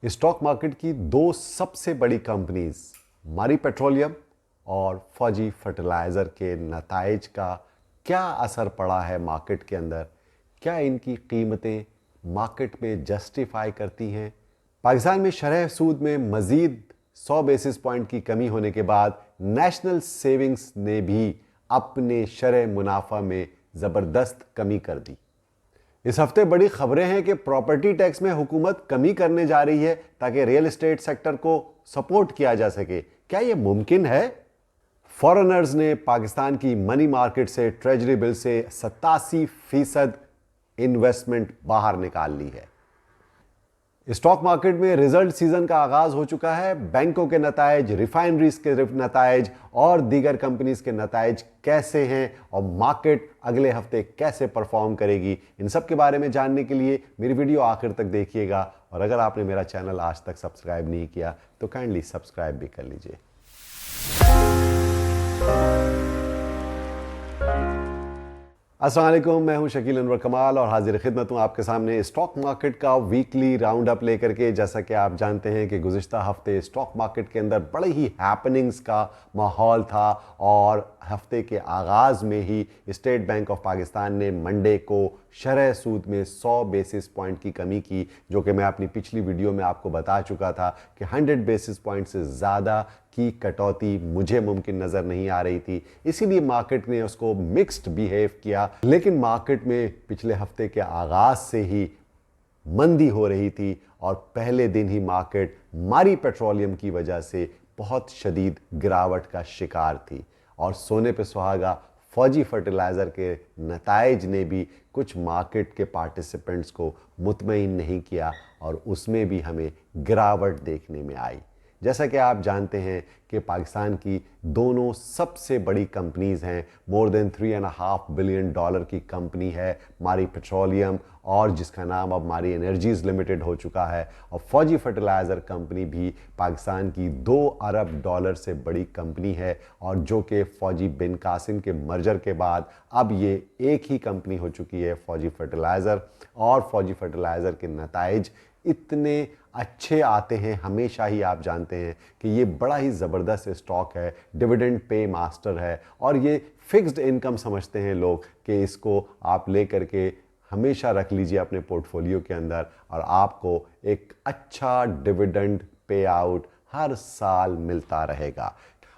Stock market की दो सबसे बड़ी कंपनीज मारी पेट्रोलियम और फौजी फर्टिलाइज़र के नताइज का क्या असर पड़ा है मार्केट के अंदर, क्या इनकी कीमतें मार्केट में जस्टिफाई करती हैं। पाकिस्तान में शरह सूद में मज़ीद 100 बेसिस पॉइंट की कमी होने के बाद नेशनल सेविंग्स ने भी अपने शरह मुनाफा में ज़बरदस्त कमी कर दी। इस हफ्ते बड़ी खबरें हैं कि प्रॉपर्टी टैक्स में हुकूमत कमी करने जा रही है ताकि रियल एस्टेट सेक्टर को सपोर्ट किया जा सके। क्या यह मुमकिन है? फॉरेनर्स ने पाकिस्तान की मनी मार्केट से ट्रेजरी बिल से 87% इन्वेस्टमेंट बाहर निकाल ली है। स्टॉक मार्केट में रिजल्ट सीजन का आगाज हो चुका है। बैंकों के नताइज, रिफाइनरीज के नताइज और दीगर कंपनीज के नताइज कैसे हैं और मार्केट अगले हफ्ते कैसे परफॉर्म करेगी, इन सब के बारे में जानने के लिए मेरी वीडियो आखिर तक देखिएगा। और अगर आपने मेरा चैनल आज तक सब्सक्राइब नहीं किया तो काइंडली सब्सक्राइब भी कर लीजिए। अस्सलाम वालेकुम, मैं हूं शकील अनवर कमाल और हाजिर खिदमत हूं आपके सामने स्टॉक मार्केट का वीकली राउंड अप लेकर के। जैसा कि आप जानते हैं कि गुज़िश्ता हफ्ते स्टॉक मार्केट के अंदर बड़े ही हैपनिंग्स का माहौल था और हफ्ते के आगाज़ में ही स्टेट बैंक ऑफ पाकिस्तान ने मंडे को शरह सूद में 100 बेसिस पॉइंट की कमी की, जो कि मैं अपनी पिछली वीडियो में आपको बता चुका था कि 100 बेसिस पॉइंट से ज़्यादा की कटौती मुझे मुमकिन नज़र नहीं आ रही थी। इसीलिए मार्केट ने उसको मिक्स्ड बिहेव किया। लेकिन मार्केट में पिछले हफ्ते के आगाज़ से ही मंदी हो रही थी और पहले दिन ही मार्केट मारी पेट्रोलियम की वजह से बहुत शदीद गिरावट का शिकार थी। और सोने पे सुहागा फौजी फर्टिलाइज़र के नताइज ने भी कुछ मार्केट के पार्टिसिपेंट्स को मुतमईन नहीं किया और उसमें भी हमें गिरावट देखने में आई। जैसा कि आप जानते हैं कि पाकिस्तान की दोनों सबसे बड़ी कंपनीज़ हैं, मोर देन $3.5 बिलियन की कंपनी है मारी पेट्रोलियम, और जिसका नाम अब मारी एनर्जीज़ लिमिटेड हो चुका है, और फौजी फर्टिलाइज़र कंपनी भी पाकिस्तान की $2 अरब से बड़ी कंपनी है, और जो कि फौजी बिन कासिम के मर्जर के बाद अब ये एक ही कंपनी हो चुकी है फौजी फर्टिलाइज़र। और फौजी फर्टिलाइज़र के नताइज इतने अच्छे आते हैं हमेशा ही। आप जानते हैं कि ये बड़ा ही ज़बरदस्त स्टॉक है, डिविडेंड पे मास्टर है, और ये फिक्स्ड इनकम समझते हैं लोग कि इसको आप ले करके हमेशा रख लीजिए अपने पोर्टफोलियो के अंदर और आपको एक अच्छा डिविडेंड पे आउट हर साल मिलता रहेगा।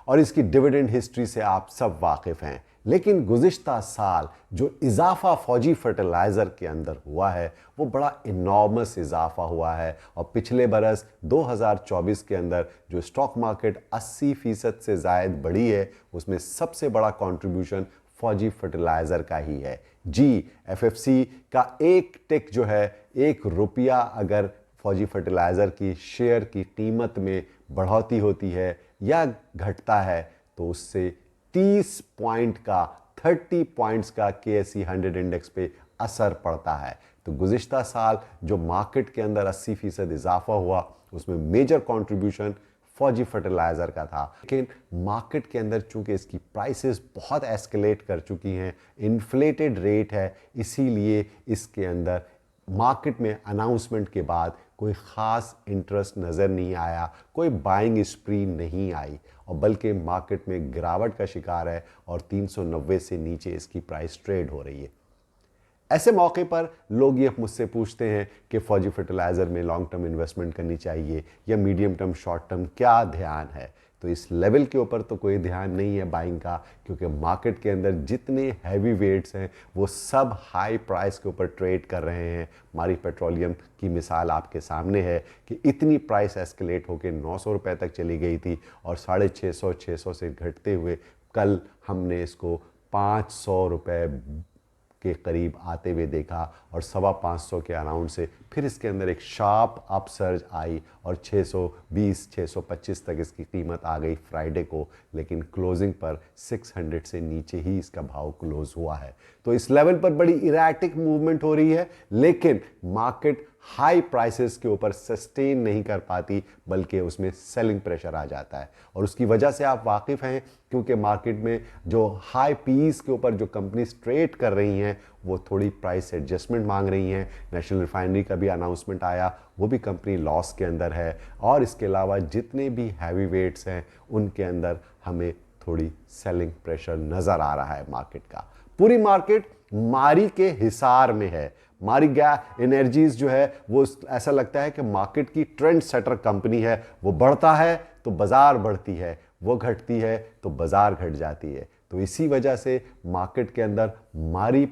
और इसकी डिविडेंड हिस्ट्री से आप सब वाकिफ़ हैं। लेकिन गुज़िश्ता साल जो इजाफा फौजी फर्टिलाइज़र के अंदर हुआ है वो बड़ा इनॉर्मस इजाफा हुआ है, और पिछले बरस 2024 के अंदर जो स्टॉक मार्केट 80% से ज़ायद बढ़ी है उसमें सबसे बड़ा कंट्रीब्यूशन फौजी फर्टिलाइज़र का ही है। जी, एफएफसी का एक टिक जो है, ₹1 अगर फौजी फर्टिलाइज़र की शेयर की कीमत में बढ़ोतरी होती है या घटता है तो उससे 30 पॉइंट्स का KSE 100 इंडेक्स पे असर पड़ता है। तो गुज़िश्ता साल जो मार्केट के अंदर 80% इजाफा हुआ उसमें मेजर कंट्रीब्यूशन फौजी फर्टिलाइज़र का था। लेकिन मार्केट के अंदर चूंकि इसकी प्राइसेस बहुत एस्केलेट कर चुकी हैं, इन्फ्लेटेड रेट है, इसीलिए इसके अंदर मार्केट में अनाउंसमेंट के बाद कोई ख़ास इंटरेस्ट नज़र नहीं आया, कोई बाइंग स्प्री नहीं आई, और बल्कि मार्केट में गिरावट का शिकार है और 390 से नीचे इसकी प्राइस ट्रेड हो रही है। ऐसे मौके पर लोग ये मुझसे पूछते हैं कि फौजी फर्टिलाइज़र में लॉन्ग टर्म इन्वेस्टमेंट करनी चाहिए या मीडियम टर्म शॉर्ट टर्म, क्या ध्यान है? तो इस लेवल के ऊपर तो कोई ध्यान नहीं है बाइंग का, क्योंकि मार्केट के अंदर जितने हैवी वेट्स हैं वो सब हाई प्राइस के ऊपर ट्रेड कर रहे हैं। मारी पेट्रोलियम की मिसाल आपके सामने है कि इतनी प्राइस एस्केलेट होकर ₹900 तक चली गई थी और 650 से घटते हुए कल हमने इसको ₹500 के करीब आते हुए देखा, और 525 के अराउंड से फिर इसके अंदर एक शार्प अपसर्ज आई और 620-625 तक इसकी कीमत आ गई फ्राइडे को। लेकिन क्लोजिंग पर 600 से नीचे ही इसका भाव क्लोज हुआ है। तो इस लेवल पर बड़ी इरेटिक मूवमेंट हो रही है, लेकिन मार्केट हाई प्राइसेस के ऊपर सस्टेन नहीं कर पाती, बल्कि उसमें सेलिंग प्रेशर आ जाता है। और उसकी वजह से आप वाकिफ़ हैं, क्योंकि मार्केट में जो हाई पीस के ऊपर जो कंपनीज ट्रेड कर रही हैं वो थोड़ी प्राइस एडजस्टमेंट मांग रही हैं। नेशनल रिफाइनरी का भी अनाउंसमेंट आया, वो भी कंपनी लॉस के अंदर है। और इसके अलावा जितने भी हैवी वेट्स हैं उनके अंदर हमें थोड़ी सेलिंग प्रेशर नज़र आ रहा है मार्केट का। पूरी मार्केट मारी के हिसार में है। मारी गैस एनर्जीज जो है वो ऐसा लगता है कि मार्केट की ट्रेंड सेटर कंपनी है। वो बढ़ता है तो बाजार बढ़ती है, वो घटती है तो बाजार घट जाती है। तो इसी वजह से मार्केट के अंदर मारी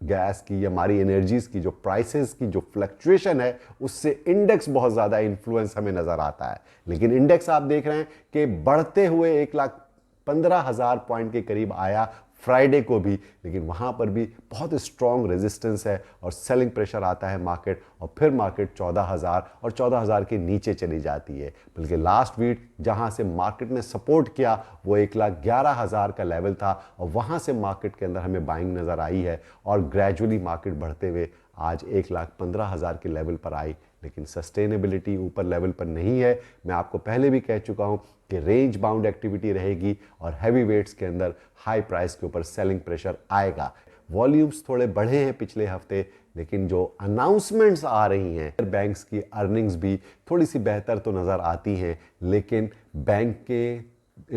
गैस की या मारी एनर्जीज की जो प्राइसेस की जो फ्लक्चुएशन है उससे इंडेक्स बहुत ज़्यादा इन्फ्लुएंस हमें नज़र आता है। लेकिन इंडेक्स आप देख रहे हैं कि बढ़ते हुए 1,15,000 पॉइंट के करीब आया फ्राइडे को भी, लेकिन वहाँ पर भी बहुत स्ट्रॉन्ग रेजिस्टेंस है और सेलिंग प्रेशर आता है मार्केट, और फिर मार्केट 14,000 और 14,000 के नीचे चली जाती है। बल्कि लास्ट वीक जहाँ से मार्केट ने सपोर्ट किया वो 1,11,000 का लेवल था, और वहाँ से मार्केट के अंदर हमें बाइंग नज़र आई है और ग्रेजुअली मार्केट बढ़ते हुए आज 1,15,000 के लेवल पर आई। लेकिन सस्टेनेबिलिटी ऊपर लेवल पर नहीं है। मैं आपको पहले भी कह चुका हूं कि रेंज बाउंड एक्टिविटी रहेगी और हैवी वेट्स के अंदर हाई प्राइस के ऊपर सेलिंग प्रेशर आएगा। वॉल्यूम्स थोड़े बढ़े हैं पिछले हफ्ते, लेकिन जो अनाउंसमेंट्स आ रही हैं, बैंक्स की अर्निंग्स भी थोड़ी सी बेहतर तो नज़र आती हैं, लेकिन बैंक के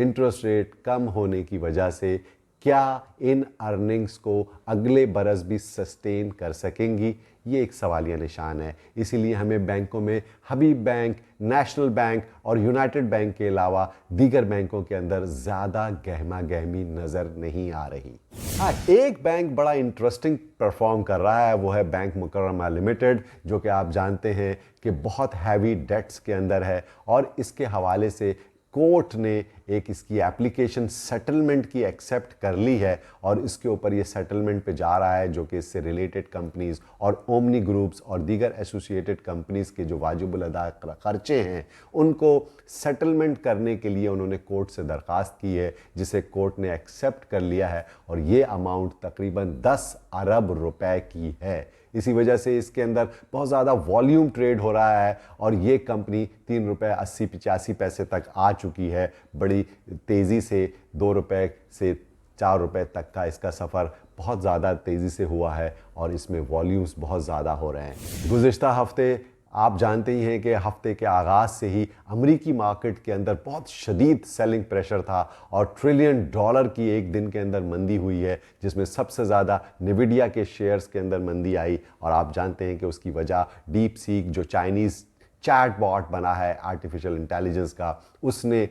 इंटरेस्ट रेट कम होने की वजह से क्या इन अर्निंग्स को अगले बरस भी सस्टेन कर सकेंगी, ये एक सवालिया निशान है। इसीलिए हमें बैंकों में हबीब बैंक, नेशनल बैंक और यूनाइटेड बैंक के अलावा दीगर बैंकों के अंदर ज़्यादा गहमा गहमी नज़र नहीं आ रही। हाँ, एक बैंक बड़ा इंटरेस्टिंग परफॉर्म कर रहा है, वो है बैंक मुकर्रमा लिमिटेड, जो कि आप जानते हैं कि बहुत हैवी डेट्स के अंदर है, और इसके हवाले से कोर्ट ने एक इसकी एप्लीकेशन सेटलमेंट की एक्सेप्ट कर ली है, और इसके ऊपर ये सेटलमेंट पे जा रहा है, जो कि इससे रिलेटेड कंपनीज और ओमनी ग्रुप्स और दीगर एसोसिएटेड कंपनीज के जो वाजिबुल अदा खर्चे हैं उनको सेटलमेंट करने के लिए उन्होंने कोर्ट से दरख्वास्त की है, जिसे कोर्ट ने एक्सेप्ट कर लिया है, और ये अमाउंट तकरीबन 10 अरब रुपए की है। इसी वजह से इसके अंदर बहुत ज़्यादा वॉल्यूम ट्रेड हो रहा है, और ये कंपनी 3 रुपये 80-85 पैसे तक आ चुकी है। बड़ी तेज़ी से 2 रुपये से 4 रुपये तक का इसका सफ़र बहुत ज़्यादा तेज़ी से हुआ है, और इसमें वॉल्यूम्स बहुत ज़्यादा हो रहे हैं। गुज़िश्ता हफ्ते आप जानते ही हैं कि हफ्ते के आगाज़ से ही अमरीकी मार्केट के अंदर बहुत शदीद सेलिंग प्रेशर था, और $1 ट्रिलियन की एक दिन के अंदर मंदी हुई है, जिसमें सबसे ज़्यादा निविडिया के शेयर्स के अंदर मंदी आई। और आप जानते हैं कि उसकी वजह डीप सीक जो चाइनीज़ चैट बॉट बना है आर्टिफिशियल इंटेलिजेंस का, उसने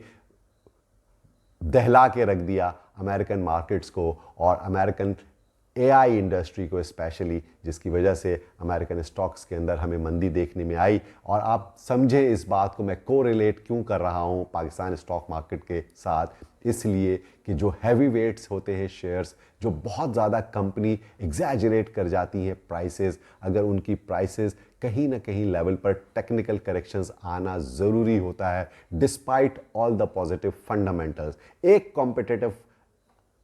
दहला के रख दिया अमेरिकन मार्केट्स को और अमेरिकन एआई इंडस्ट्री को स्पेशली, जिसकी वजह से अमेरिकन स्टॉक्स के अंदर हमें मंदी देखने में आई। और आप समझे इस बात को मैं कोरिलेट क्यों कर रहा हूँ पाकिस्तान स्टॉक मार्केट के साथ, इसलिए कि जो हैवी वेट्स होते हैं शेयर्स, जो बहुत ज़्यादा कंपनी एग्जैजरेट कर जाती हैं प्राइसेस, अगर उनकी प्राइसेस कहीं ना कहीं लेवल पर टेक्निकल करेक्शंस आना ज़रूरी होता है, despite all the positive fundamentals. एक कॉम्पिटिटिव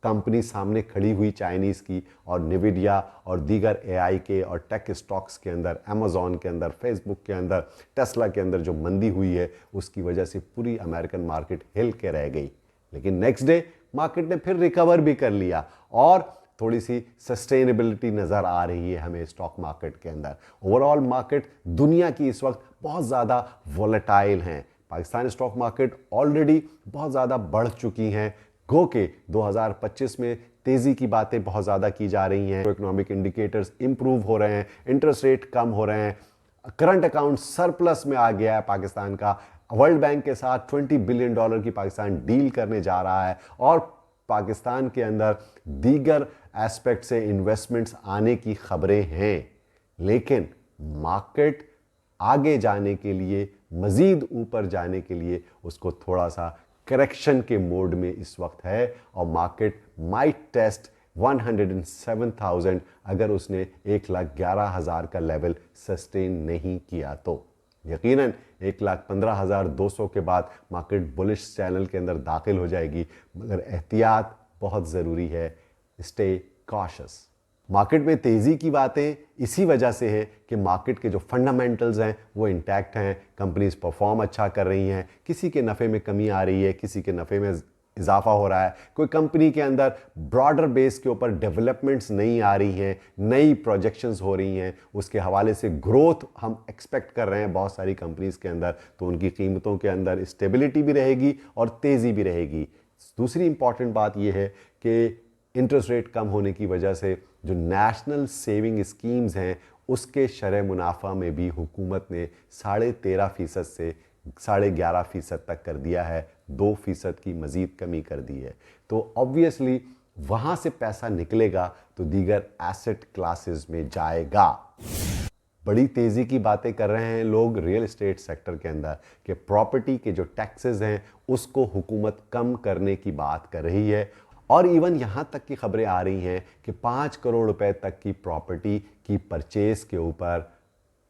कंपनी सामने खड़ी हुई चाइनीज़ की, और निविडिया और दीगर एआई के और टेक स्टॉक्स के अंदर, अमेज़ॉन के अंदर, फेसबुक के अंदर, टेस्ला के अंदर जो मंदी हुई है, उसकी वजह से पूरी अमेरिकन मार्केट हिल के रह गई। लेकिन नेक्स्ट डे मार्केट ने फिर रिकवर भी कर लिया, और थोड़ी सी सस्टेनेबिलिटी नज़र आ रही है हमें स्टॉक मार्केट के अंदर। ओवरऑल मार्केट दुनिया की इस वक्त बहुत ज़्यादा वॉलेटाइल हैं। पाकिस्तान स्टॉक मार्केट ऑलरेडी बहुत ज़्यादा बढ़ चुकी हैं, गो के 2025 में तेज़ी की बातें बहुत ज़्यादा की जा रही हैं। इकोनॉमिक इंडिकेटर्स इंप्रूव हो रहे हैं, इंटरेस्ट रेट कम हो रहे हैं, करंट अकाउंट सरप्लस में आ गया है पाकिस्तान का। वर्ल्ड बैंक के साथ $20 बिलियन की पाकिस्तान डील करने जा रहा है, और पाकिस्तान के अंदर दीगर एस्पेक्ट से इन्वेस्टमेंट्स आने की खबरें हैं। लेकिन मार्केट आगे जाने के लिए, मज़ीद ऊपर जाने के लिए, उसको थोड़ा सा करेक्शन के मोड में इस वक्त है, और मार्केट माइट टेस्ट 107,000 अगर उसने 1,11,000 का लेवल सस्टेन नहीं किया तो। यकीनन 1,15,200 के बाद मार्केट बुलिश चैनल के अंदर दाखिल हो जाएगी, मगर एहतियात बहुत ज़रूरी है। Stay cautious. मार्केट में तेज़ी की बातें इसी वजह से है कि मार्केट के जो फंडामेंटल्स हैं वो इंटैक्ट हैं, कंपनीज परफॉर्म अच्छा कर रही हैं, किसी के नफ़े में कमी आ रही है, किसी के नफ़े में इजाफा हो रहा है, कोई कंपनी के अंदर ब्रॉडर बेस के ऊपर डेवलपमेंट्स नहीं आ रही हैं, नई प्रोजेक्शंस हो रही हैं, उसके हवाले से ग्रोथ हम एक्सपेक्ट कर रहे हैं बहुत सारी कंपनीज के अंदर, तो उनकी कीमतों के अंदर स्टेबिलिटी भी रहेगी और तेज़ी भी रहेगी। दूसरी इंपॉर्टेंट बात यह है कि इंटरेस्ट रेट कम होने की वजह से जो नेशनल सेविंग स्कीम्स हैं उसके शरह मुनाफा में भी हुकूमत ने 13.5% से 11.5% तक कर दिया है, 2% की मज़ीद कमी कर दी है। तो ऑब्वियसली वहाँ से पैसा निकलेगा तो दीगर एसेट क्लासेस में जाएगा। बड़ी तेज़ी की बातें कर रहे हैं लोग रियल एस्टेट सेक्टर के अंदर कि प्रॉपर्टी के जो टैक्सेस हैं उसको हुकूमत कम करने की बात कर रही है, और इवन यहाँ तक की खबरें आ रही हैं कि 5 करोड़ रुपए तक की प्रॉपर्टी की परचेज के ऊपर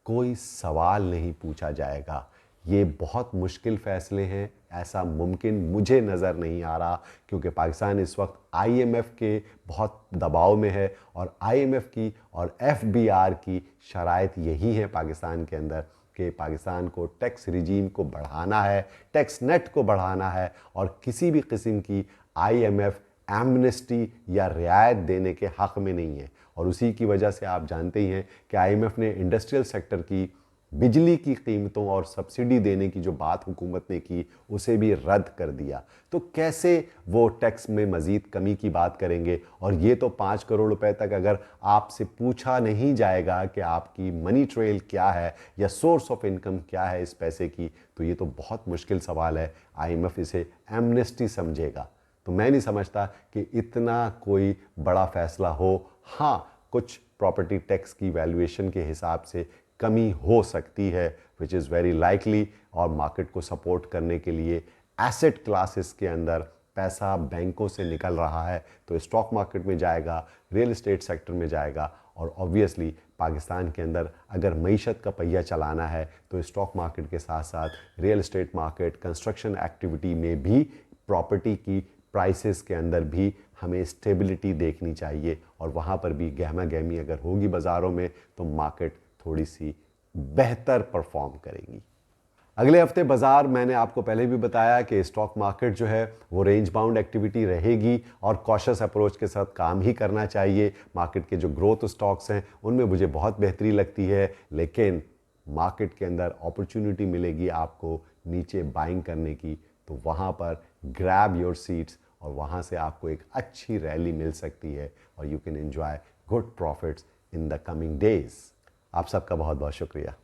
कोई सवाल नहीं पूछा जाएगा। ये बहुत मुश्किल फ़ैसले हैं, ऐसा मुमकिन मुझे नज़र नहीं आ रहा, क्योंकि पाकिस्तान इस वक्त आईएमएफ के बहुत दबाव में है और आईएमएफ की और एफबीआर की शराइत यही है पाकिस्तान के अंदर कि पाकिस्तान को टैक्स रिजीम को बढ़ाना है, टैक्स नेट को बढ़ाना है और किसी भी किस्म की आईएमएफ एमनेस्टी या रियायत देने के हक़ में नहीं है। और उसी की वजह से आप जानते ही हैं कि आईएमएफ ने इंडस्ट्रियल सेक्टर की बिजली की कीमतों और सब्सिडी देने की जो बात हुकूमत ने की उसे भी रद्द कर दिया। तो कैसे वो टैक्स में मज़ीद कमी की बात करेंगे? और ये तो 5 करोड़ रुपए तक अगर आपसे पूछा नहीं जाएगा कि आपकी मनी ट्रेल क्या है या सोर्स ऑफ इनकम क्या है इस पैसे की, तो ये तो बहुत मुश्किल सवाल है। आईएमएफ इसे एमनेस्टी समझेगा, तो मैं नहीं समझता कि इतना कोई बड़ा फैसला हो। हाँ, कुछ प्रॉपर्टी टैक्स की वैल्यूएशन के हिसाब से कमी हो सकती है, विच इज़ वेरी लाइकली, और मार्केट को सपोर्ट करने के लिए एसेट क्लासेस के अंदर पैसा बैंकों से निकल रहा है तो स्टॉक मार्केट में जाएगा, रियल एस्टेट सेक्टर में जाएगा, और ऑब्वियसली पाकिस्तान के अंदर अगर मईशत का पहिया चलाना है तो स्टॉक मार्केट के साथ साथ real estate market, construction activity में भी प्रॉपर्टी की प्राइसेस के अंदर भी हमें स्टेबिलिटी देखनी चाहिए, और वहाँ पर भी गहमा गहमी अगर होगी बाज़ारों में तो मार्केट थोड़ी सी बेहतर परफॉर्म करेगी। अगले हफ्ते बाज़ार, मैंने आपको पहले भी बताया कि स्टॉक मार्केट जो है वो रेंज बाउंड एक्टिविटी रहेगी और कॉशियस अप्रोच के साथ काम ही करना चाहिए। मार्केट के जो ग्रोथ स्टॉक्स हैं उनमें मुझे बहुत बेहतरी लगती है, लेकिन मार्केट के अंदर अपॉर्चुनिटी मिलेगी आपको नीचे बाइंग करने की, तो वहाँ पर ग्रैब योर सीट्स और वहाँ से आपको एक अच्छी रैली मिल सकती है और you can enjoy good profits in the coming days. आप सबका बहुत बहुत शुक्रिया।